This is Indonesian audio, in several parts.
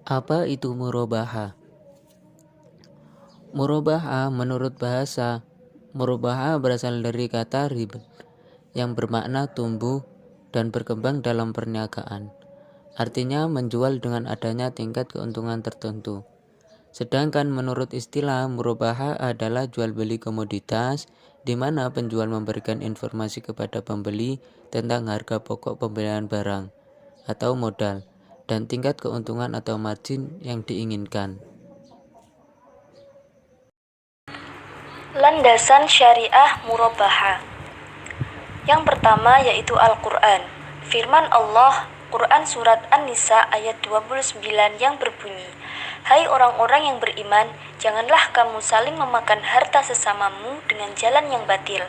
Apa itu murabahah? Murabahah menurut bahasa, murabahah berasal dari kata riba yang bermakna tumbuh dan berkembang dalam perniagaan. Artinya menjual dengan adanya tingkat keuntungan tertentu. Sedangkan menurut istilah murabahah adalah jual beli komoditas di mana penjual memberikan informasi kepada pembeli tentang harga pokok pembelian barang atau modal dan tingkat keuntungan atau margin yang diinginkan. Landasan syariah murabahah. Yang pertama yaitu Al-Quran. Firman Allah, Quran Surat An-Nisa ayat 29 yang berbunyi, "Hai orang-orang yang beriman, janganlah kamu saling memakan harta sesamamu dengan jalan yang batil,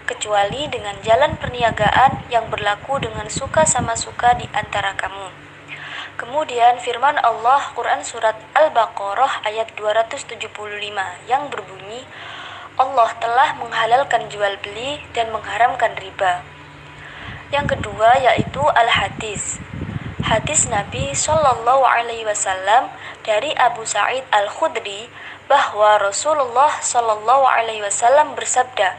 kecuali dengan jalan perniagaan yang berlaku dengan suka sama suka di antara kamu." Kemudian firman Allah, Quran Surat Al-Baqarah ayat 275 yang berbunyi, Allah telah menghalalkan jual beli dan mengharamkan riba. Yang kedua yaitu Al-Hadis. Hadis Nabi Shallallahu Alaihi Wasallam dari Abu Sa'id Al-Khudri bahwa Rasulullah Shallallahu Alaihi Wasallam bersabda,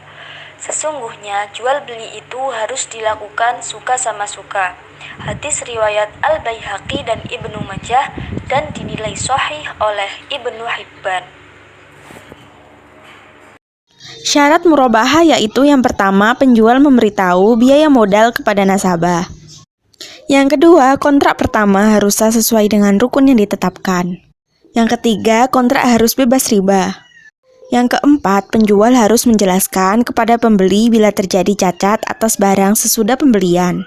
sesungguhnya jual beli itu harus dilakukan suka sama suka. Hadis riwayat Al-Baihaqi dan Ibnu Majah dan dinilai sahih oleh Ibnu Hibban. Syarat murabahah yaitu yang pertama, penjual memberitahu biaya modal kepada nasabah. Yang kedua, kontrak pertama harus sah sesuai dengan rukun yang ditetapkan. Yang ketiga, kontrak harus bebas riba. Yang keempat, penjual harus menjelaskan kepada pembeli bila terjadi cacat atas barang sesudah pembelian.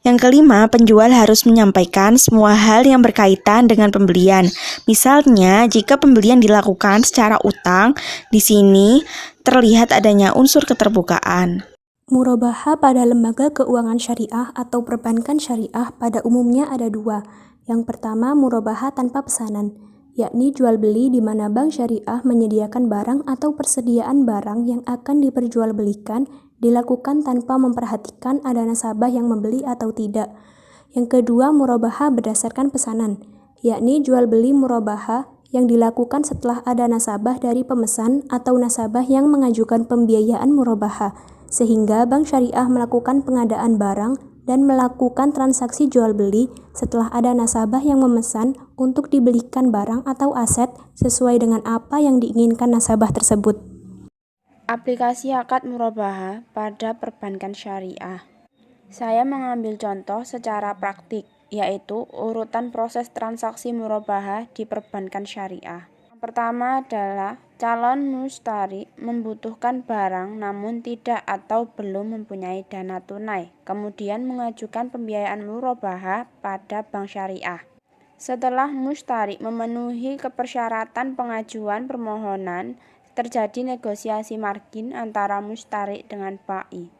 Yang kelima, penjual harus menyampaikan semua hal yang berkaitan dengan pembelian. Misalnya, jika pembelian dilakukan secara utang, di sini terlihat adanya unsur keterbukaan. Murabahah pada lembaga keuangan syariah atau perbankan syariah pada umumnya ada dua. Yang pertama, murabahah tanpa pesanan, yakni jual beli di mana bank syariah menyediakan barang atau persediaan barang yang akan diperjualbelikan dilakukan tanpa memperhatikan ada nasabah yang membeli atau tidak. Yang kedua, murabahah berdasarkan pesanan, yakni jual beli murabahah yang dilakukan setelah ada nasabah dari pemesan atau nasabah yang mengajukan pembiayaan murabahah, sehingga bank syariah melakukan pengadaan barang dan melakukan transaksi jual beli setelah ada nasabah yang memesan untuk dibelikan barang atau aset sesuai dengan apa yang diinginkan nasabah tersebut. Aplikasi akad murabahah pada perbankan syariah. Saya mengambil contoh secara praktik, yaitu urutan proses transaksi murabahah di perbankan syariah. Yang pertama adalah calon mustari membutuhkan barang namun tidak atau belum mempunyai dana tunai, kemudian mengajukan pembiayaan murabahah pada bank syariah. Setelah mustari memenuhi kepersyaratan pengajuan permohonan, terjadi negosiasi margin antara mustari dengan bai.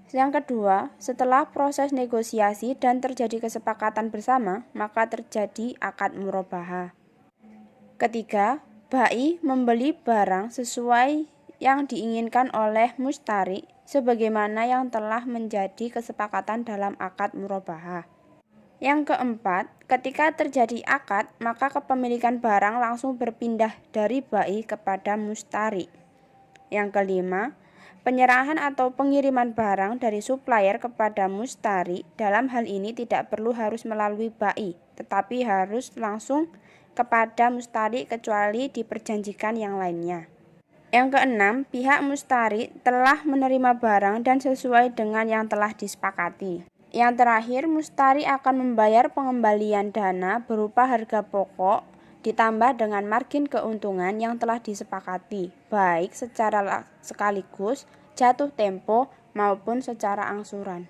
Yang kedua, setelah proses negosiasi dan terjadi kesepakatan bersama, maka terjadi akad murabahah. Ketiga, bai membeli barang sesuai yang diinginkan oleh mustari sebagaimana yang telah menjadi kesepakatan dalam akad murabahah. Yang keempat, ketika terjadi akad, maka kepemilikan barang langsung berpindah dari bai kepada mustari. Yang kelima, penyerahan atau pengiriman barang dari supplier kepada mustari dalam hal ini tidak perlu harus melalui bai, tetapi harus langsung kepada mustari kecuali diperjanjikan yang lainnya. Yang keenam, pihak mustari telah menerima barang dan sesuai dengan yang telah disepakati. Yang terakhir, mustari akan membayar pengembalian dana berupa harga pokok ditambah dengan margin keuntungan yang telah disepakati, baik secara sekaligus, jatuh tempo, maupun secara angsuran.